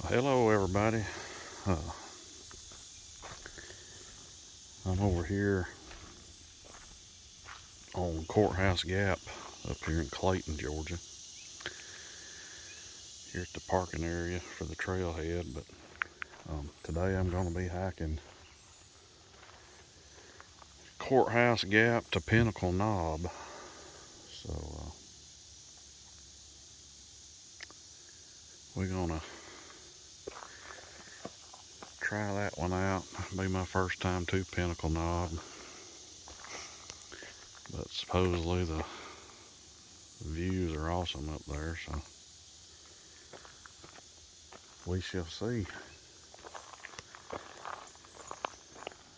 Hello everybody. uh, I'm over here on Courthouse Gap up here in Clayton, Georgia, here at the parking area for the trailhead. But today I'm going to be hiking Courthouse Gap to Pinnacle Knob. So we're going to try that one out. It'll be my first time to Pinnacle Knob, but supposedly the views are awesome up there, so we shall see.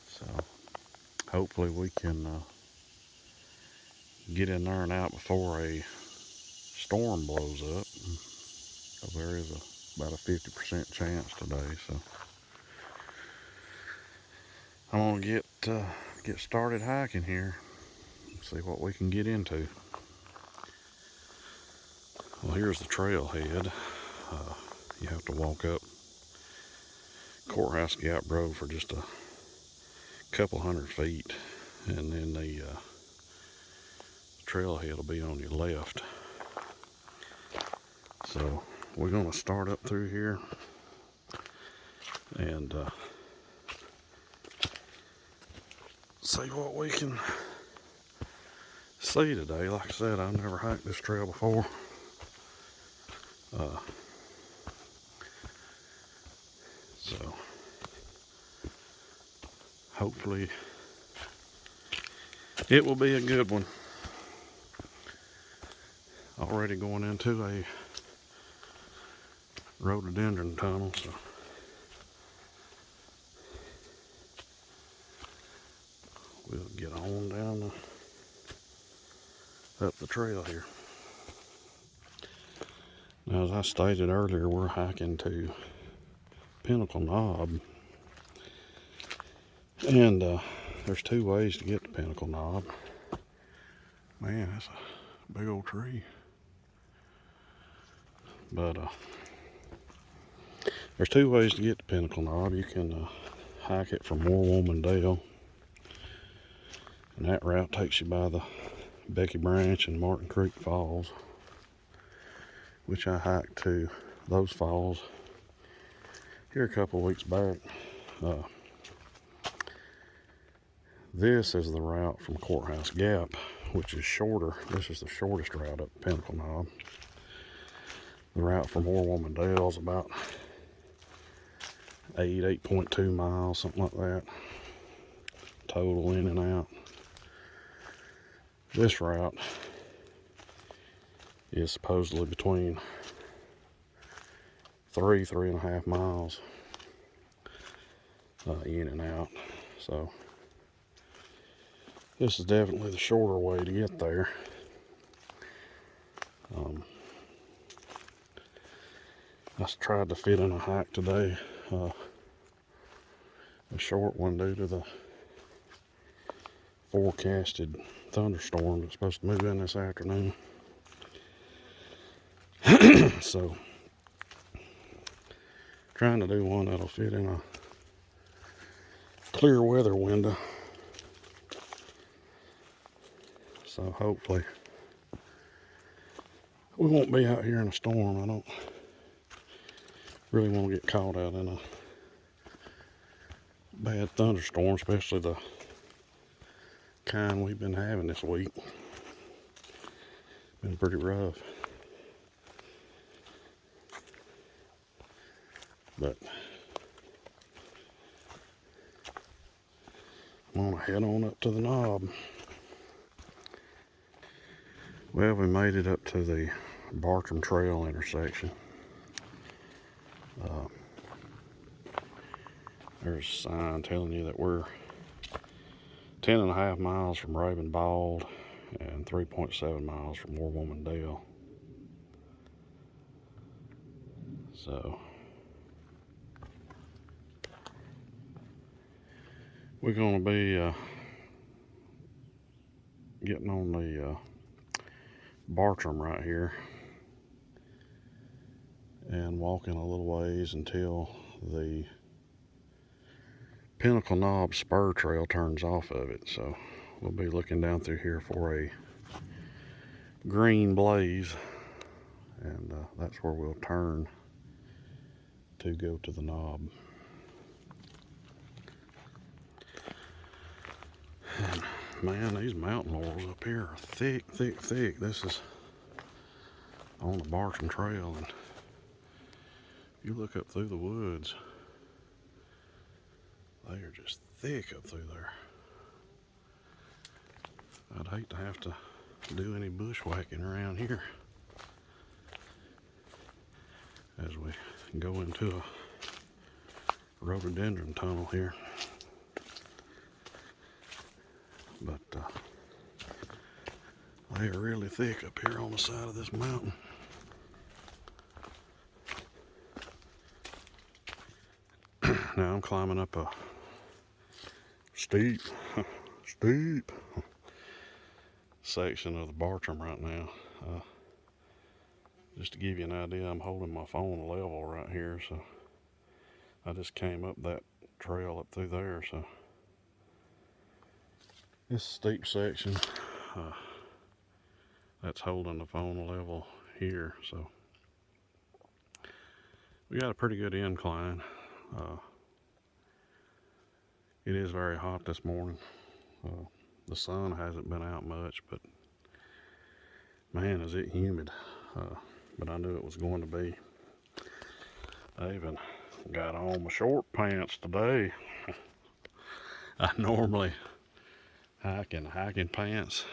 So hopefully we can get in there and out before a storm blows up. Because there is about a 50% chance today. So I'm gonna get started hiking here. See what we can get into. Well, here's the trailhead. You have to walk up Courthouse Gap Road for just a couple hundred feet, and then the trailhead will be on your left. So we're gonna start up through here and see what we can see today. Like I said, I've never hiked this trail before. So hopefully it will be a good one. Already going into a rhododendron tunnel, so we'll get on down up the trail here. Now, as I stated earlier, we're hiking to Pinnacle Knob, and there's two ways to get to Pinnacle Knob. Man, that's a big old tree. But there's two ways to get to Pinnacle Knob. You can hike it from War Woman Dale, and that route takes you by the Becky Branch and Martin Creek Falls, which I hiked to those falls here a couple weeks back. This is the route from Courthouse Gap, which is shorter. This is the shortest route up Pinnacle Knob. The route from War Woman Dale is about 8.2 miles, something like that, total in and out. This route is supposedly between 3.5 miles in and out. So this is definitely the shorter way to get there. I tried to fit in a hike today, a short one due to the forecasted thunderstorm that's supposed to move in this afternoon. So trying to do one that'll fit in a clear weather window. So hopefully we won't be out here in a storm. I don't really want to get caught out in a bad thunderstorm, especially the kind we've been having this week. Been pretty rough. But I'm gonna head on up to the knob. Well, we made it up to the Bartram Trail intersection. There's a sign telling you that we're 10.5 miles from Raven Bald and 3.7 miles from War Woman Dale. So we're going to be getting on the Bartram right here, and and walking a little ways until the Pinnacle Knob spur trail turns off of it. So we'll be looking down through here for a green blaze, and that's where we'll turn to go to the knob. And man, these mountain laurels up here are thick, thick, thick. This is on the Bartram Trail, and you look up through the woods, they are just thick up through there. I'd hate to have to do any bushwhacking around here as we go into a rhododendron tunnel here. But they are really thick up here on the side of this mountain. Now I'm climbing up a steep section of the Bartram right now. Just to give you an idea, I'm holding my phone level right here, so I just came up that trail up through there. So this steep section, that's holding the phone level here. So we got a pretty good incline. It is very hot this morning. The sun hasn't been out much, but man, is it humid. But I knew it was going to be. I even got on my short pants today. I normally hike in hiking pants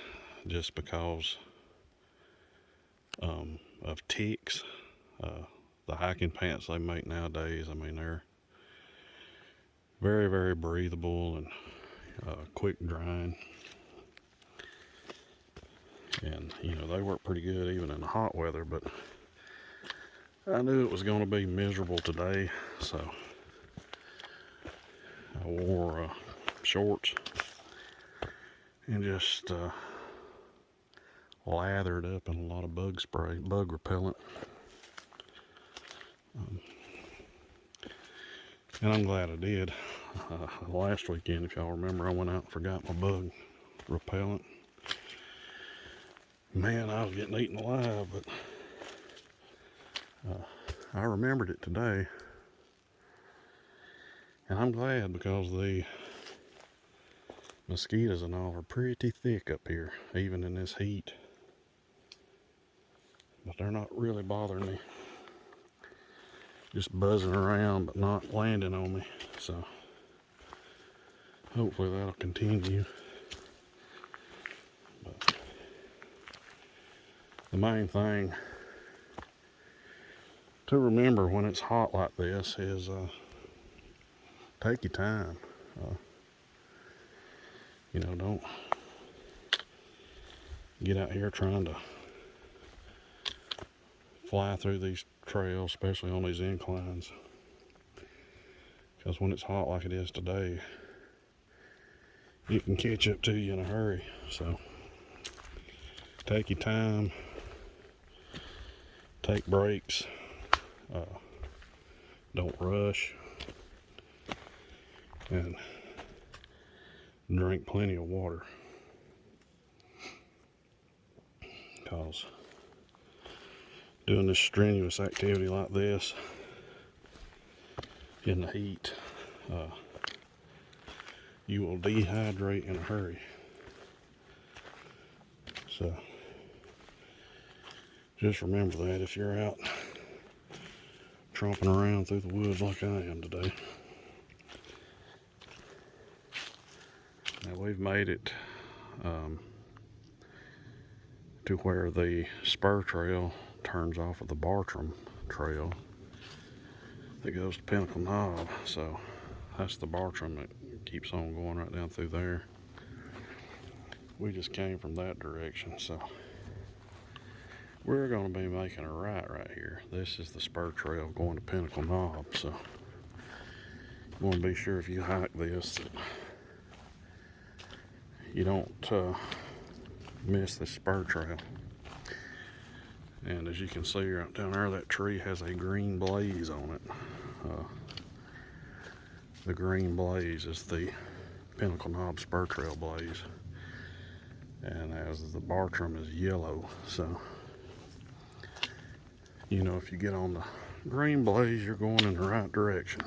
just because of ticks. The hiking pants they make nowadays, I mean, they're very, very breathable and quick drying. And, you know, they work pretty good even in the hot weather, but I knew it was going to be miserable today, so I wore shorts and just lathered up in a lot of bug spray, bug repellent. And I'm glad I did. Last weekend, if y'all remember, I went out and forgot my bug repellent. Man, I was getting eaten alive, but I remembered it today. And I'm glad, because the mosquitoes and all are pretty thick up here, even in this heat. But they're not really bothering me. Just buzzing around, but not landing on me. So hopefully that'll continue. But the main thing to remember when it's hot like this is take your time. You know, don't get out here trying to fly through these trails, especially on these inclines, because when it's hot like it is today, it can catch up to you in a hurry. So take your time, take breaks, don't rush, and drink plenty of water, because doing this strenuous activity like this in the heat, you will dehydrate in a hurry. So just remember that if you're out tromping around through the woods like I am today. Now we've made it to where the spur trail turns off of the Bartram Trail that goes to Pinnacle Knob. So that's the Bartram that keeps on going right down through there. We just came from that direction, so we're going to be making a right here. This is the spur trail going to Pinnacle Knob, so you want to be sure if you hike this that you don't miss the spur trail. And as you can see right down there, that tree has a green blaze on it. The green blaze is the Pinnacle Knob Spur Trail blaze. And as the Bartram is yellow, so you know if you get on the green blaze, you're going in the right direction.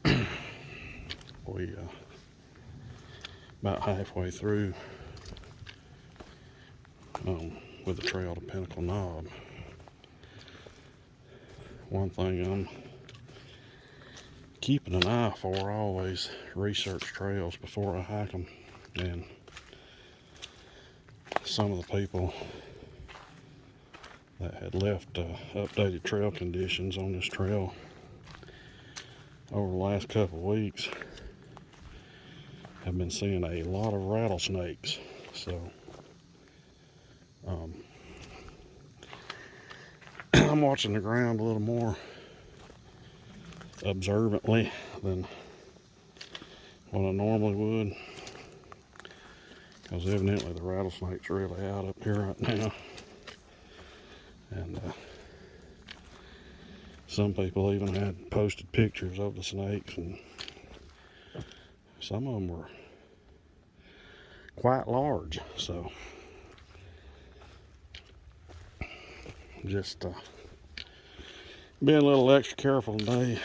So we about halfway through with the trail to Pinnacle Knob. One thing I'm keeping an eye for, always research trails before I hike them, and some of the people that had left updated trail conditions on this trail over the last couple of weeks have been seeing a lot of rattlesnakes. So I'm watching the ground a little more observantly than what I normally would, because evidently the rattlesnake's really out up here right now. And some people even had posted pictures of the snakes, and some of them were quite large. So just being a little extra careful today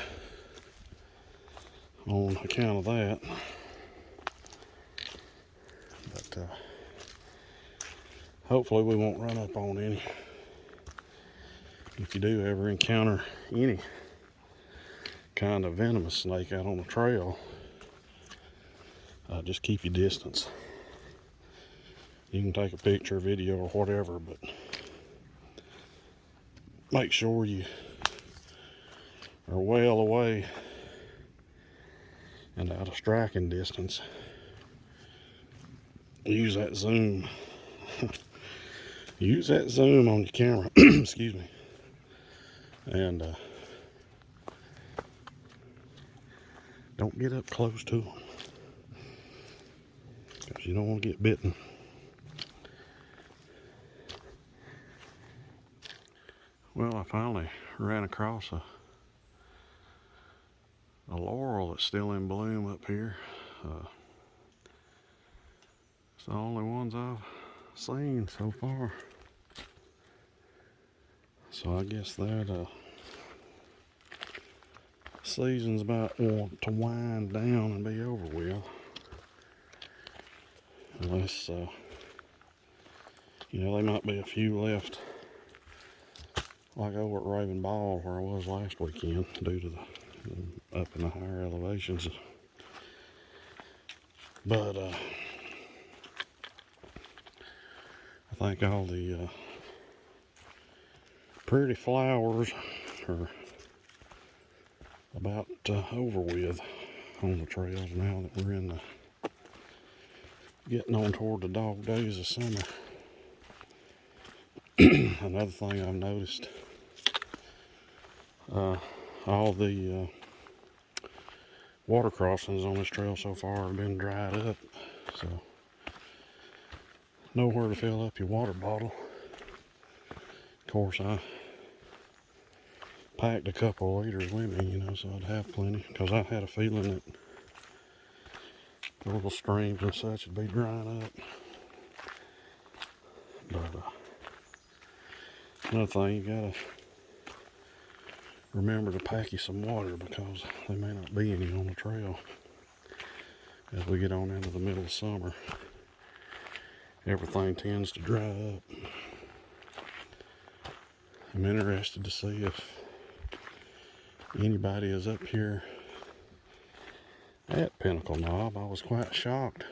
on account of that. But hopefully we won't run up on any. If you do ever encounter any kind of venomous snake out on the trail, just keep your distance. You can take a picture, video, or whatever, but make sure you are well away and out of striking distance. Use that zoom. Use that zoom on your camera. Excuse me. And don't get up close to them, because you don't want to get bitten. Well, I finally ran across a laurel that's still in bloom up here. It's the only ones I've seen so far. So I guess that season's about to wind down and be over with. Unless, you know, there might be a few left, like over at Raven Ball where I was last weekend, due to the up in the higher elevations. But I think all the pretty flowers are about over with on the trails now that we're in the getting on toward the dog days of summer. Another thing I've noticed, all the water crossings on this trail so far have been dried up, so nowhere to fill up your water bottle. Of course, I packed a couple of liters with me, you know, so I'd have plenty, because I had a feeling that the little streams and such would be drying up. But another thing, you gotta remember to pack you some water, because there may not be any on the trail as we get on into the middle of summer. Everything tends to dry up. I'm interested to see if anybody is up here at Pinnacle Knob. I was quite shocked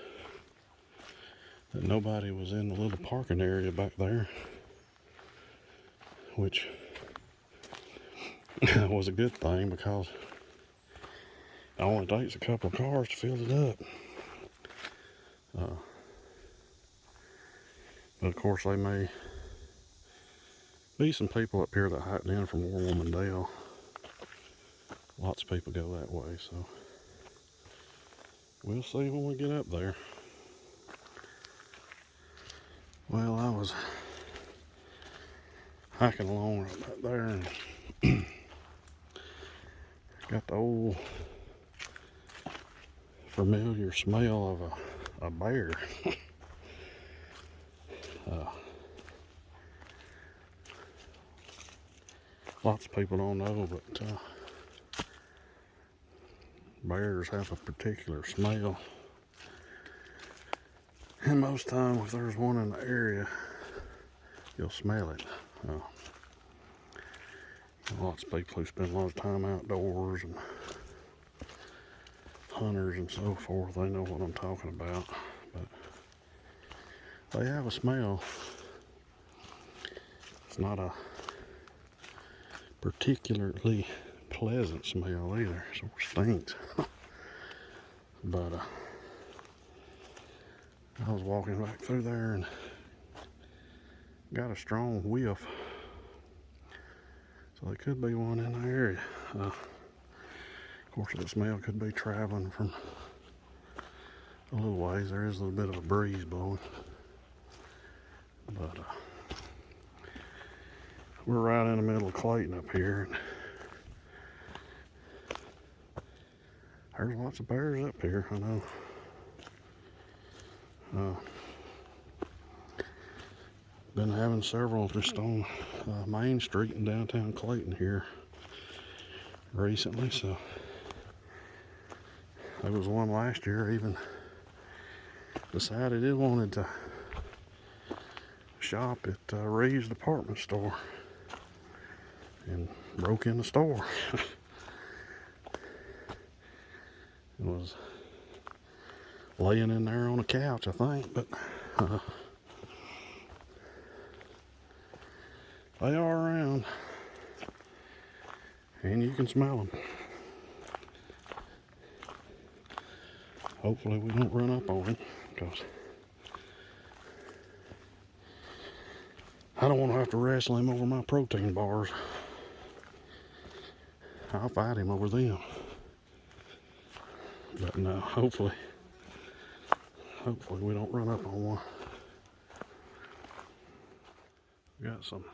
that nobody was in the little parking area back there, which was a good thing, because it only takes a couple of cars to fill it up. But of course, there may be some people up here that hiked in from War Woman Dale. Lots of people go that way, so we'll see when we get up there. Well, I was hiking along right back there and got the old familiar smell of a bear. uh, Lots of people don't know, but bears have a particular smell. And most time, if there's one in the area, you'll smell it. Lots of people who spend a lot of time outdoors and hunters and so forth, they know what I'm talking about. But they have a smell. It's not a particularly pleasant smell either. It sort of stinks. But I was walking back through there and got a strong whiff. So there could be one in the area. Of course, the smell could be traveling from a little ways. There is a little bit of a breeze blowing. But we're right in the middle of Clayton up here. And there's lots of bears up here, I know. Been having several just on Main Street in downtown Clayton here recently, so there was one last year even decided it wanted to shop at Reeves department store and broke in the store. It was laying in there on a couch, I think, but they are around, and you can smell them. Hopefully we don't run up on them, because I don't want to have to wrestle him over my protein bars. I'll fight him over them. But no, hopefully we don't run up on one. We got some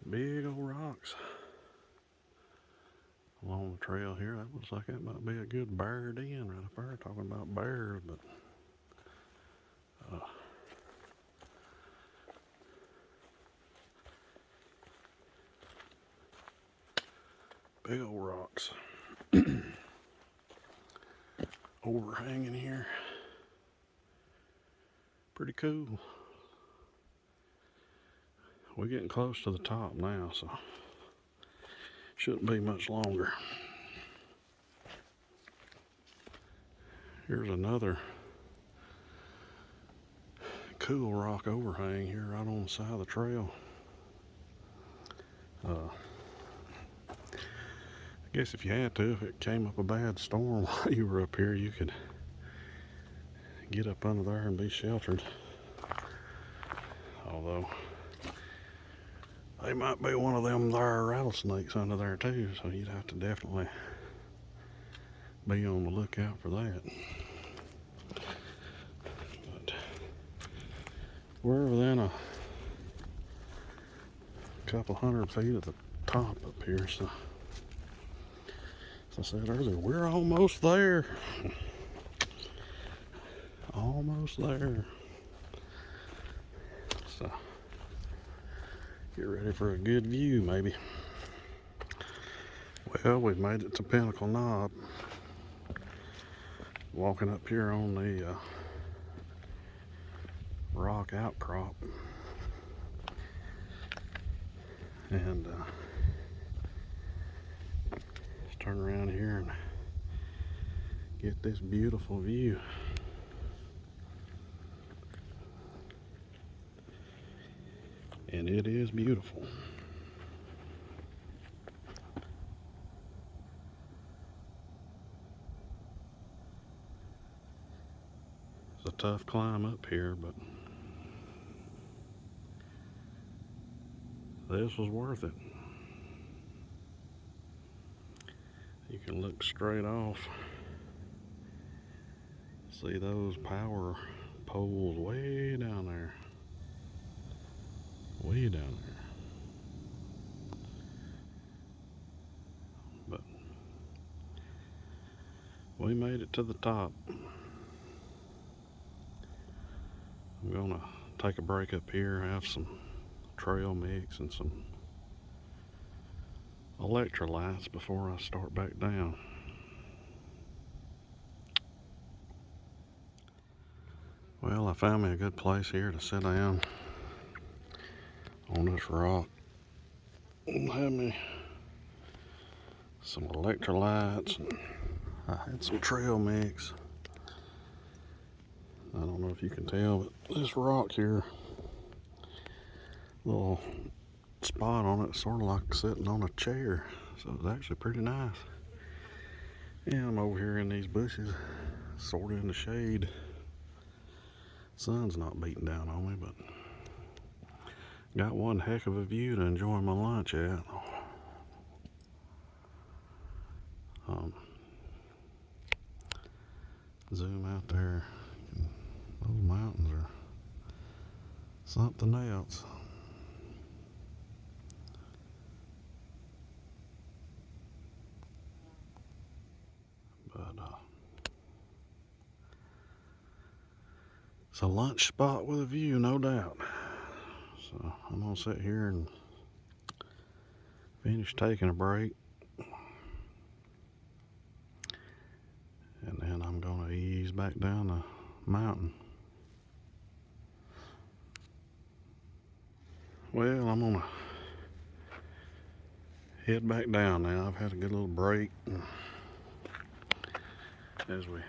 big old rocks along the trail here. That looks like that might be a good bear den right up there, talking about bears, but big old rocks overhanging here. Pretty cool. We're getting close to the top now, so shouldn't be much longer. Here's another cool rock overhang here right on the side of the trail. I guess if you had to, if it came up a bad storm while you were up here, you could get up under there and be sheltered. Although they might be one of them there rattlesnakes under there too, so you'd have to definitely be on the lookout for that. But we're within a couple hundred feet of the top up here, so as I said earlier, we're almost there. Almost there. So get ready for a good view, maybe. Well, we've made it to Pinnacle Knob. Walking up here on the rock outcrop. And let's turn around here and get this beautiful view. And it is beautiful. It's a tough climb up here, but this was worth it. You can look straight off, see those power pole's way down there. Way down there. But we made it to the top. I'm gonna take a break up here, have some trail mix and some electrolytes before I start back down. Well, I found me a good place here to sit down on this rock and have me some electrolytes, and I had some trail mix. I don't know if you can tell, but this rock here, little spot on it, sort of like sitting on a chair, so it's actually pretty nice. Yeah, I'm over here in these bushes, sort of in the shade. Sun's not beating down on me, but got one heck of a view to enjoy my lunch at. Zoom out there. Those mountains are something else. But it's a lunch spot with a view, no doubt. So I'm gonna sit here and finish taking a break, and then I'm gonna ease back down the mountain. Well, I'm gonna head back down now. I've had a good little break as we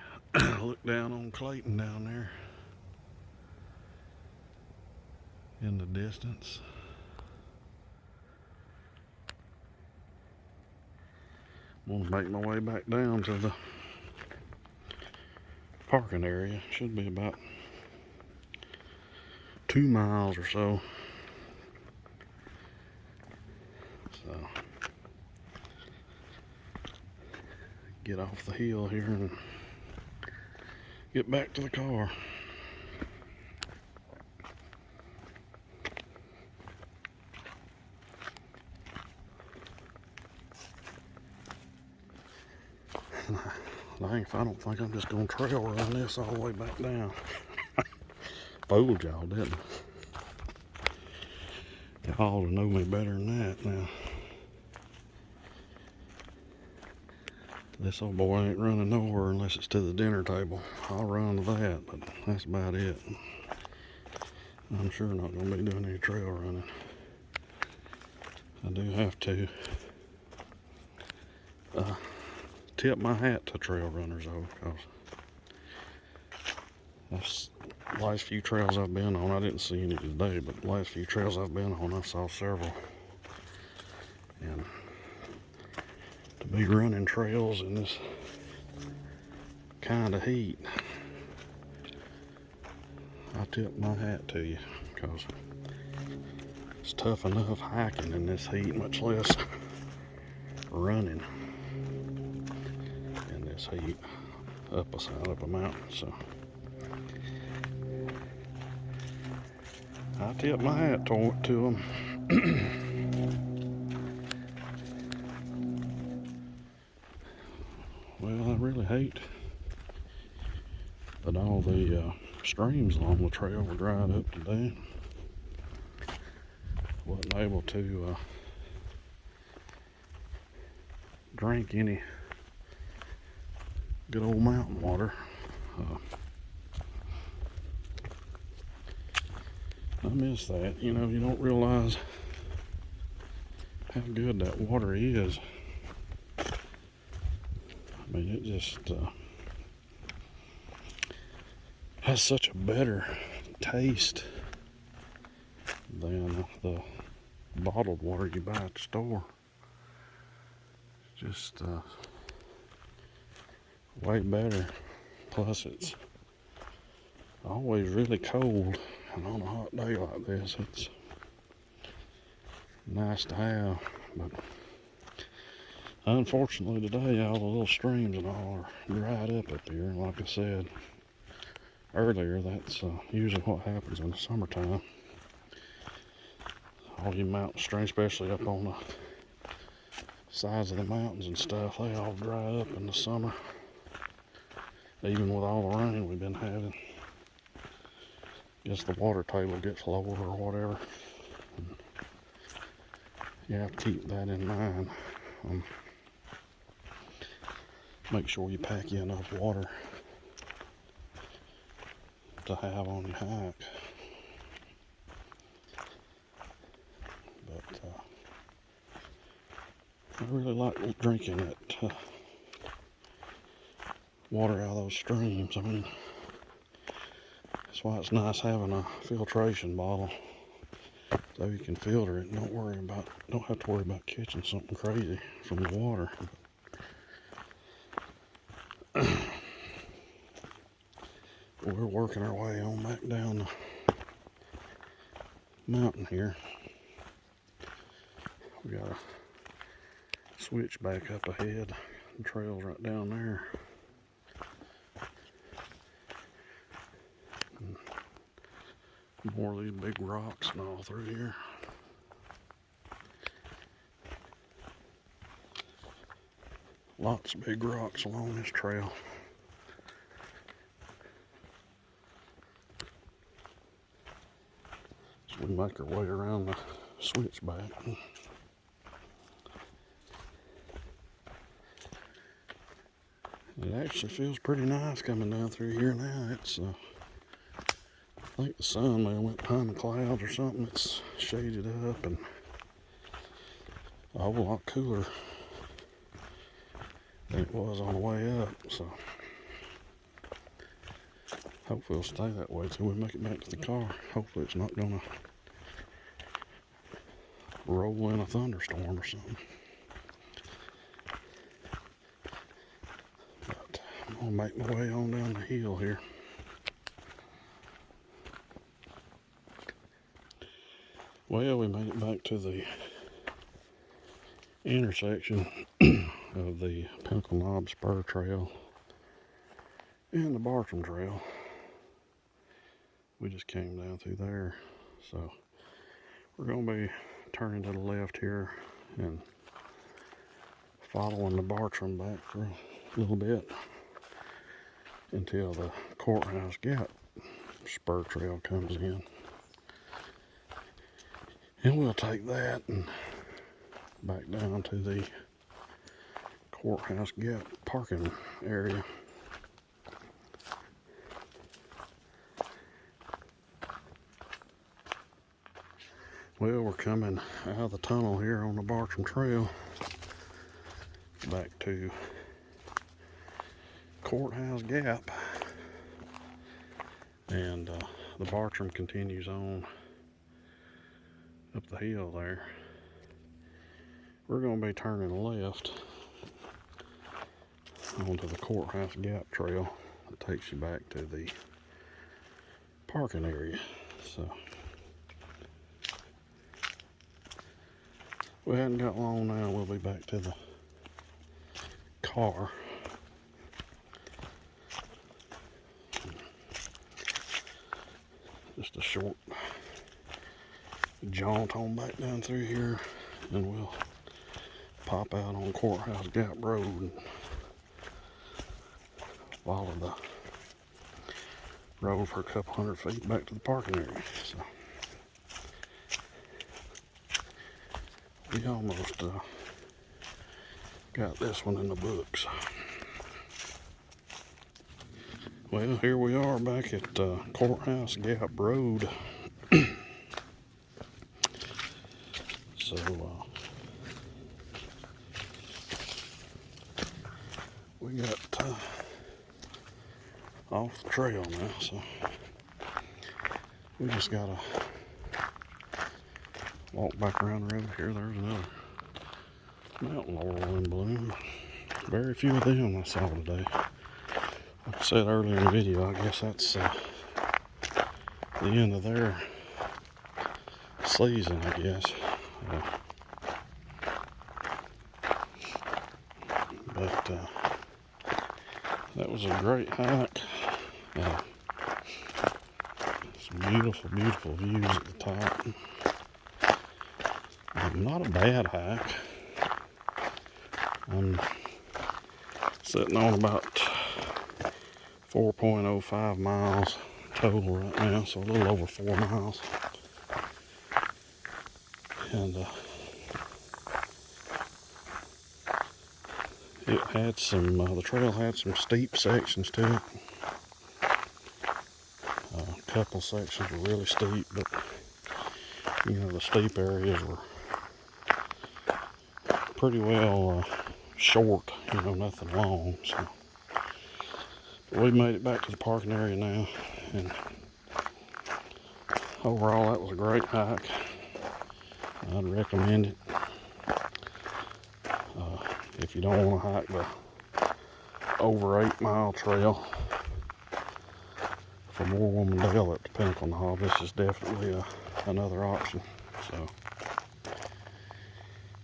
look down on Clayton down there in the distance. I'm gonna make my way back down to the parking area. Should be about 2 miles or so. So get off the hill here and get back to the car. I don't think I'm just gonna trail run this all the way back down. Fooled y'all, didn't I? Y'all ought to know me better than that now. This old boy ain't running nowhere unless it's to the dinner table. I'll run to that, but that's about it. I'm sure not gonna be doing any trail running. I do have to tip my hat to trail runners though, because that's the last few trails I've been on. I didn't see any today, but the last few trails I've been on, I saw several. And to be running trails in this kind of heat, I tip my hat to you, because it's tough enough hiking in this heat, much less running in this heat up a side of a mountain. So I tip my hat to them. Well, I really hate that all the streams along the trail were dried up today. Wasn't able to drink any good old mountain water. I miss that. You know, you don't realize how good that water is. I mean, it just has such a better taste than the bottled water you buy at the store. Just way better. Plus, it's always really cold, and on a hot day like this, it's nice to have. But unfortunately today, all the little streams and all are dried up here. And like I said, earlier, that's usually what happens in the summertime. All you mountain streams, especially up on the sides of the mountains and stuff, they all dry up in the summer. Even with all the rain we've been having. Guess the water table gets lower or whatever. And you have to keep that in mind. Make sure you pack you enough water to have on your hike. But I really like drinking it. Water out of those streams. I mean, that's why it's nice having a filtration bottle, so you can filter it and don't have to worry about catching something crazy from the water. We're working our way on back down the mountain here. We got a switch back up ahead. The trail's right down there. And more of these big rocks and all through here. Lots of big rocks along this trail. So we make our way around the switchback. It actually feels pretty nice coming down through here now. It's, I think the sun may have went behind the clouds or something. It's shaded up and a whole lot cooler than it was on the way up. So hopefully it'll stay that way till we make it back to the car. Hopefully it's not gonna roll in a thunderstorm or something. But I'm gonna make my way on down the hill here. Well, we made it back to the intersection of the Pinnacle Knob Spur Trail and the Bartram Trail. We just came down through there, so we're going to be turning to the left here and following the Bartram back for a little bit until the Courthouse Gap Spur Trail comes in. And we'll take that and back down to the Courthouse Gap parking area. Well, we're coming out of the tunnel here on the Bartram Trail back to Courthouse Gap, and the Bartram continues on up the hill there. We're going to be turning left onto the Courthouse Gap Trail that takes you back to the parking area. So we hadn't got long now. We'll be back to the car. Just a short jaunt on back down through here, and we'll pop out on Courthouse Gap Road and follow the road for a couple hundred feet back to the parking area. So we almost got this one in the books. Well, here we are back at Courthouse Gap Road. So we got off the trail now, so we just gotta walk back around the road here. There's another mountain laurel in bloom. Very few of them I saw today. Like I said earlier in the video, I guess that's the end of their season, I guess. But that was a great hike. Beautiful, beautiful views at the top. Not a bad hike. I'm sitting on about 4.05 miles total right now, so a little over 4 miles. And it had some, the trail had some steep sections to it. A couple sections were really steep, but you know, the steep areas were pretty well short, you know, nothing long. So we made it back to the parking area now, and overall that was a great hike. I'd recommend it. If you don't want to hike the over 8 mile trail from Woman-Dale up to Pinnacle Knob, this is definitely another option. So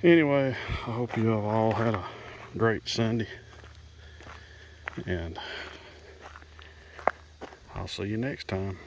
anyway, I hope you have all had a great Sunday, and I'll see you next time.